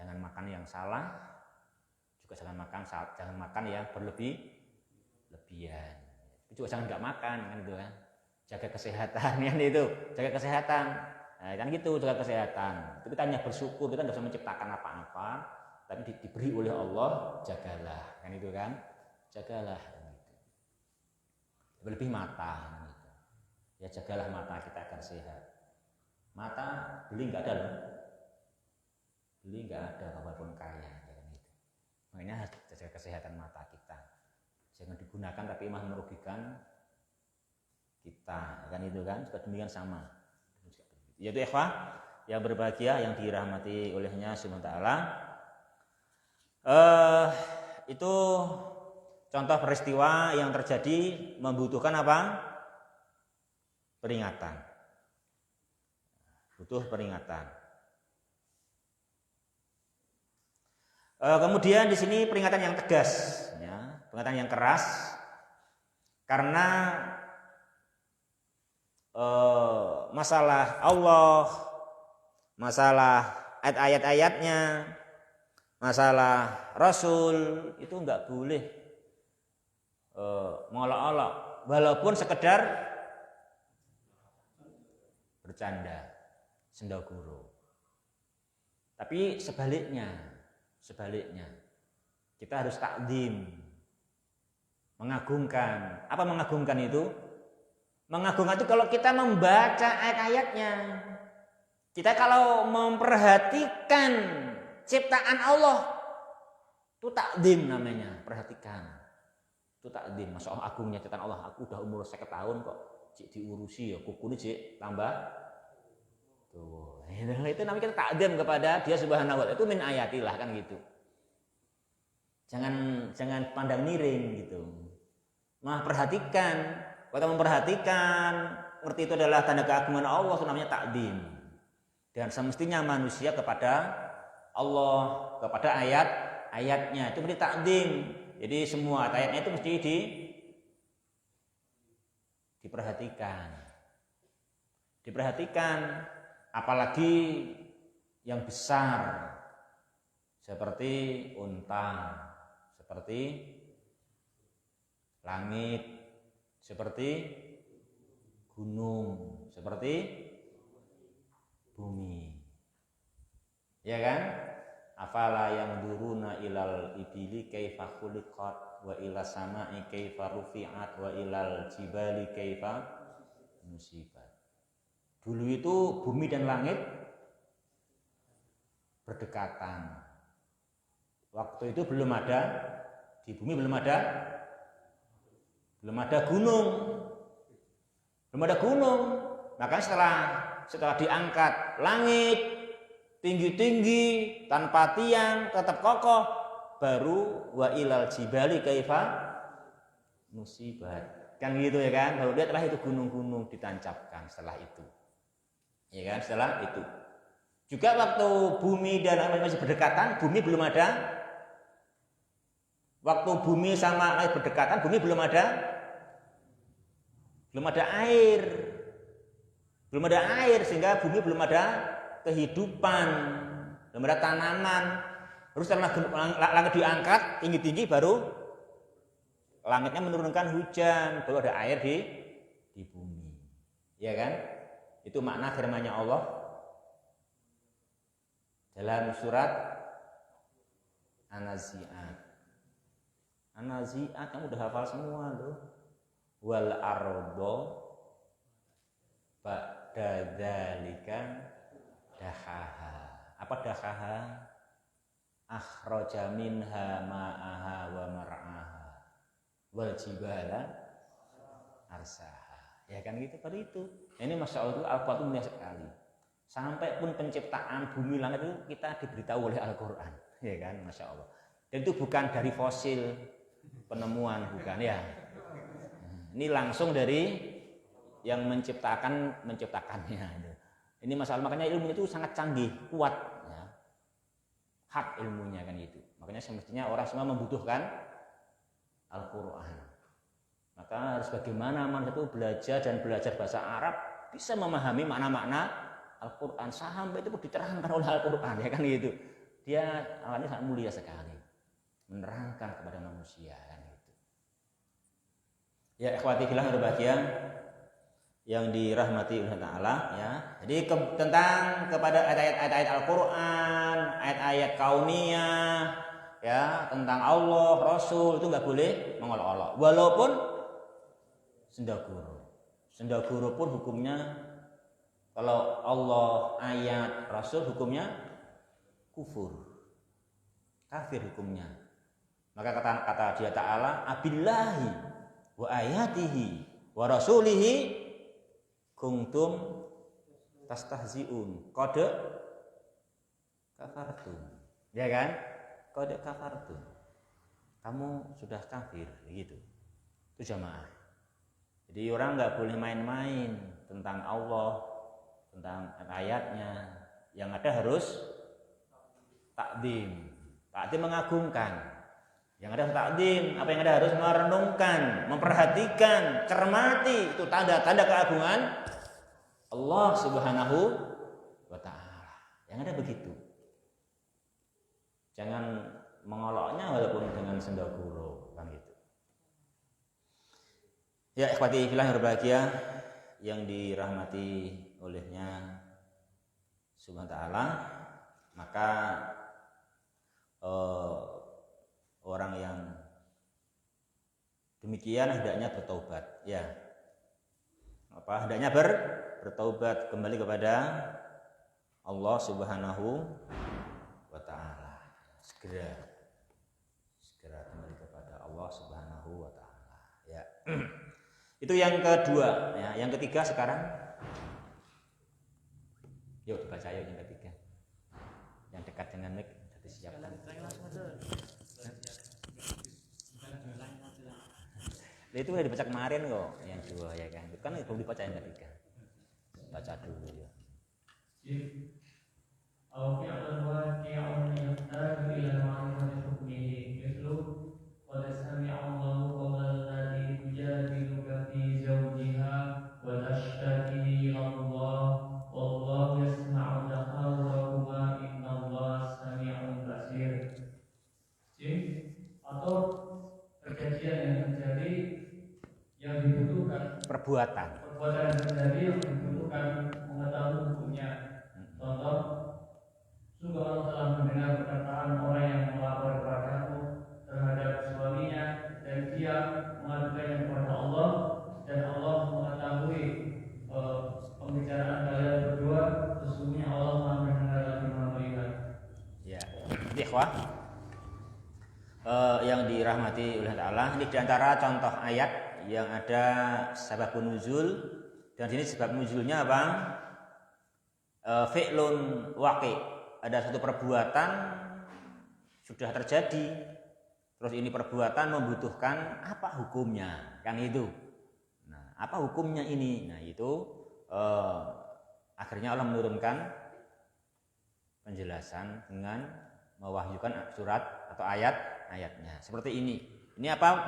Jangan makan yang salah. Juga jangan makan yang berlebihan. Juga jangan nggak makan kan itu kan, jaga kesehatan kan itu, jaga kesehatan, nah, kan gitu, jaga kesehatan. Itu kita hanya bersyukur, kita tidak bisa menciptakan apa-apa, tapi diberi oleh Allah, jagalah kan itu kan, jagalah kan gitu. Lebih mata kan gitu. Ya jagalah mata kita agar sehat. Mata beli nggak ada loh, beli nggak ada walaupun kaya kan gitu. Makanya harus jaga kesehatan mata kita. Jangan digunakan tapi malah merugikan kita kan itu kan, juga demikian sama. Yaitu ikhwah yang berbahagia yang dirahmati olehnya Subhanahu wa ta'ala. Itu contoh peristiwa yang terjadi membutuhkan apa? Peringatan. Butuh peringatan. Kemudian di sini peringatan yang tegas, ya, peringatan yang keras, karena masalah Allah, masalah ayat-ayatnya, masalah Rasul itu nggak boleh mengolok-olok, walaupun sekedar bercanda, sendaguro. Tapi sebaliknya kita harus takdim, mengagungkan. Apa mengagungkan itu? Mengagungkan itu kalau kita membaca ayat-ayatnya, kita kalau memperhatikan ciptaan Allah, itu takdim namanya, perhatikan. Itu takdim, Masya Allah agungnya ciptaan Allah. Aku udah umur 50 tahun kok cik diurusi ya, kuku ini cik tambah. Tuh, itu namanya kita takdim kepada Dia Subhanahu wa ta'ala. Itu min ayatillah kan gitu. Jangan pandang miring gitu. Perhatikan. Kalau memperhatikan, ngerti itu adalah tanda keagungan Allah, itu namanya takdim. Dan semestinya manusia kepada Allah, kepada ayat-ayatnya itu mesti takdim. Jadi semua ayatnya itu mesti diperhatikan. Apalagi yang besar seperti unta, seperti langit, seperti gunung, seperti bumi. Ya kan? Afala yang duruna ilal ibili kaifa khuliqat wa ila sama'i kaifa rufi'at wa ilal jibali kaifa nusibat. Dulu itu bumi dan langit berdekatan. Waktu itu belum ada, di bumi belum ada gunung. Belum ada gunung. Maka setelah diangkat langit tinggi-tinggi tanpa tiang tetap kokoh, baru wa ilal jibali kaifa nusibat. Kan gitu ya kan? Baru lihatlah itu gunung-gunung ditancapkan setelah itu. Ya kan? Setelah itu. Juga waktu bumi dan langit masih berdekatan, bumi belum ada. Waktu bumi sama langit berdekatan, bumi belum ada air. Belum ada air sehingga bumi belum ada kehidupan, belum ada tanaman. Terus setelah langit diangkat tinggi-tinggi, baru langitnya menurunkan hujan, baru ada air di bumi. Ya kan? Itu makna firman-Nya Allah dalam surat An-Nazi'at. An-Nazi'at kamu udah hafal semua loh. Wal ardo ba'da dzalika dahaha. Apa dahaha? Akhraja minha ma'aha wa mar'aha wal jibala arsaha. Ya kan gitu pada itu. Ini Masya Allah, Al-Quran mulia sekali. Sampai pun penciptaan bumi langit itu kita diberitahu oleh Al-Quran. Ya kan, Masya Allah. Dan itu bukan dari fosil penemuan, bukan ya. Ini langsung dari yang menciptakannya. Ini masalah, makanya ilmu itu sangat canggih, kuat, ya. Hak ilmunya kan itu. Makanya semestinya orang semua membutuhkan Al-Quran. Maka harus bagaimana manusia itu belajar bahasa Arab, bisa memahami makna-makna Al-Quran. Sampai itu diterangkan oleh Al-Quran, ya kan gitu. Dia awalnya sangat mulia sekali, menerangkan kepada manusia kan gitu. Ya ikhwati fillah berbahagia yang dirahmati Allah Ta'ala, ya. Jadi tentang kepada ayat-ayat Al-Quran, ayat-ayat kauniyah, ya, tentang Allah, Rasul, itu nggak boleh mengolok-olok. Walaupun sendaguru pun hukumnya, kalau Allah, ayat, Rasul hukumnya kufur, kafir hukumnya. Maka kata dia Ta'ala, abillahi wa ayatihi wa rasulihi kuntum tastahzi'un qad kafartum. Ya kan? Qad kafartum. Kamu sudah kafir, gitu. Itu jamaah. Jadi orang nggak boleh main-main tentang Allah, tentang ayatnya. Yang ada harus takdim. Takdim mengagungkan. Yang ada takdim, apa yang ada harus merenungkan, memperhatikan, cermati. Itu tanda-tanda keagungan Allah Subhanahu wa Ta'ala. Yang ada begitu. Jangan mengoloknya walaupun dengan sendaguro, kan gitu. Ya ikhwati fillah yang berbahagia, yang dirahmati olehnya Subhanahu wa Ta'ala, maka orang yang demikian hendaknya bertaubat, ya. Hendaknya bertaubat kembali kepada Allah Subhanahu wa Ta'ala. Segera kembali kepada Allah Subhanahu wa Ta'ala, ya. Itu yang kedua, ya. Yang ketiga sekarang, yuk dibaca yuk yang ketiga. Yang dekat dengan mic sudah disiapkan. Itu udah dibaca kemarin kok, yang dua ya kan. Itu kan belum dibaca yang ketiga. Baca dulu ya. Perbuatan yang terjadi yang dibutuhkan mengetahui hukumnya. Contoh, sungguh Allah Jadi ikhwah yang dirahmati oleh Ta'ala, ini diantara contoh ayat yang ada sababun nuzul, dan sini sebab nuzulnya apa? Fi'lun waqi', ada satu perbuatan sudah terjadi, terus ini perbuatan membutuhkan apa hukumnya, yang itu. Nah, apa hukumnya ini? Nah, itu akhirnya Allah menurunkan penjelasan dengan mewahyukan surat atau ayat-ayatnya seperti ini. Ini apa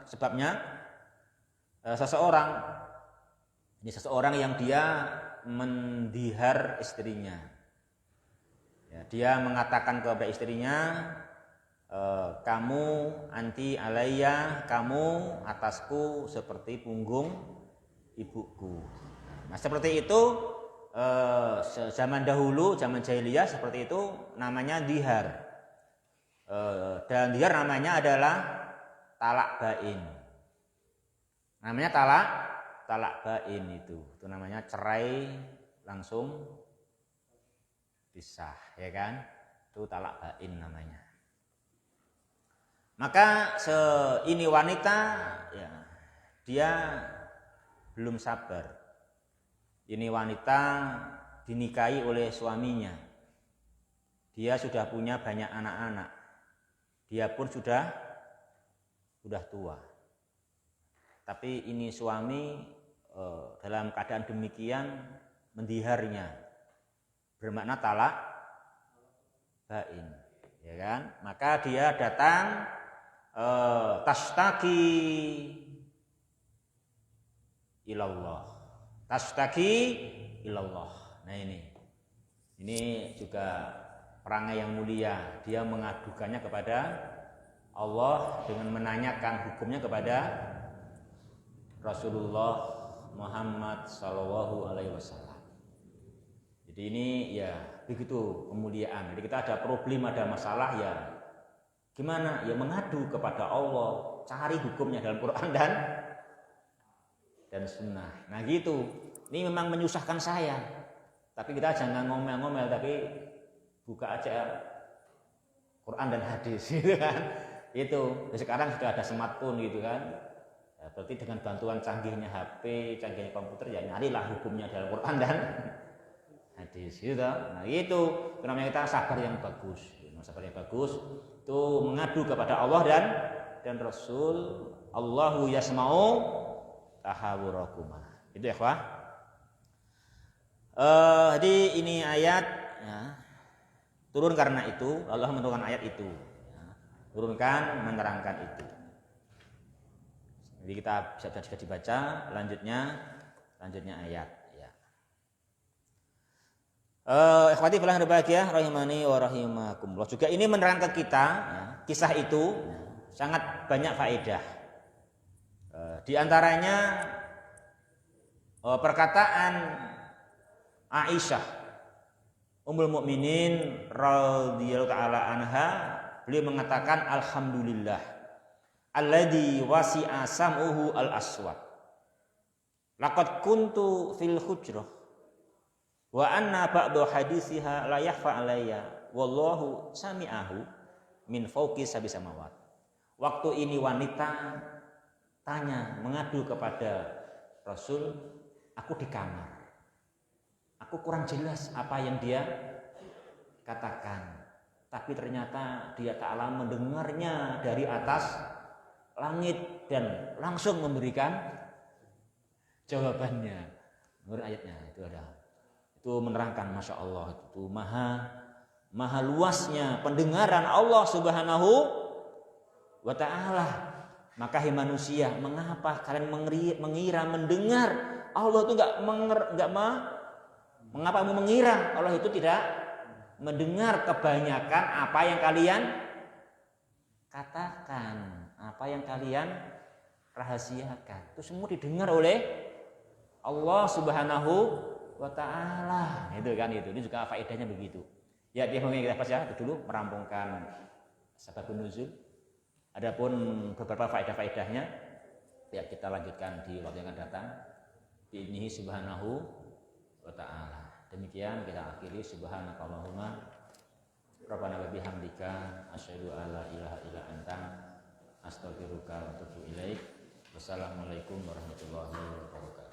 sebabnya? Seseorang yang dia mendihar istrinya. Ya, dia mengatakan kepada istrinya, kamu anti alayya, kamu atasku seperti punggung ibuku. Nah, seperti itu zaman dahulu, zaman jahiliyah seperti itu namanya dihar. Dan dihar namanya adalah talak bain. Namanya talak bain itu namanya cerai langsung pisah, ya kan? Itu talak bain namanya. Maka ini wanita ya, dia belum sabar. Ini wanita dinikahi oleh suaminya. Dia sudah punya banyak anak-anak. Dia pun sudah tua. Tapi ini suami dalam keadaan demikian mendiharnya, bermakna talak bain, ya kan? Maka dia datang tashtaki ilallah. Nah, ini juga perangai yang mulia. Dia mengadukannya kepada Allah dengan menanyakan hukumnya kepada Rasulullah Muhammad Sallallahu Alaihi Wasallam. Jadi ini ya begitu kemuliaan. Jadi kita ada problem, ada masalah ya gimana? Ya mengadu kepada Allah, cari hukumnya dalam Quran dan Sunnah. Nah gitu. Ini memang menyusahkan saya. Tapi kita jangan ngomel-ngomel, tapi buka aja Quran dan hadis, gitu kan? Itu. Sekarang sudah ada smartphone, gitu kan? Ya, berarti dengan bantuan canggihnya HP, canggihnya komputer, ya nyarilah hukumnya dalam Quran dan hadis, gitu. Nah itu namanya kita sabar yang bagus. Sabar yang bagus itu mengadu kepada Allah dan Rasul. Allahu yasma'u tahawurakuma. Itu ya, ikhwah. Jadi ini ayat ya, turun karena itu, Allah menurunkan ayat itu ya, turunkan menerangkan itu. Jadi kita bisa dibaca lanjutnya ayat ya. Ikhwati fillah berbahagia rahimani wa rahimakumullah. Juga ini menerangkan kita ya, kisah itu ya, sangat banyak faedah. Di antaranya perkataan Aisyah Ummul Mukminin radhiyallahu taala anha, beliau mengatakan alhamdulillah alladzi wasi'a sam'uhu al-aswad laqad kuntu fil hujrah wa anna ba'du hadisiha la yakhfa alayya wallahu sami'ahu min fawqi sab'i samawat. Waktu ini wanita tanya, mengadu kepada Rasul, aku di kamar, aku kurang jelas apa yang dia katakan, tapi ternyata dia Ta'ala mendengarnya dari atas langit dan langsung memberikan jawabannya. Menurut ayatnya itu menerangkan, masya Allah, itu maha luasnya pendengaran Allah Subhanahu wa Ta'ala. Maka hai manusia, mengapa kalian mengira mendengar Allah itu mengapa kamu mengira Allah itu tidak mendengar kebanyakan apa yang kalian katakan, apa yang kalian rahasiakan. Itu semua didengar oleh Allah Subhanahu wa Ta'ala. Itu kan itu. Ini juga faedahnya begitu. Ya, dia mungkin kita baca dulu merampungkan sababun nuzul. Adapun beberapa faedah-faedahnya ya kita lanjutkan di waktu yang akan datang. Bi'idnihi subhanahu wa ta'ala. Demikian kita akhiri. Subhanakallahumma Rabbana wa bihamdika asyhadu alla ilaha illa anta astaghfiruka wa atubu ilaik. Wassalamualaikum warahmatullahi wabarakatuh.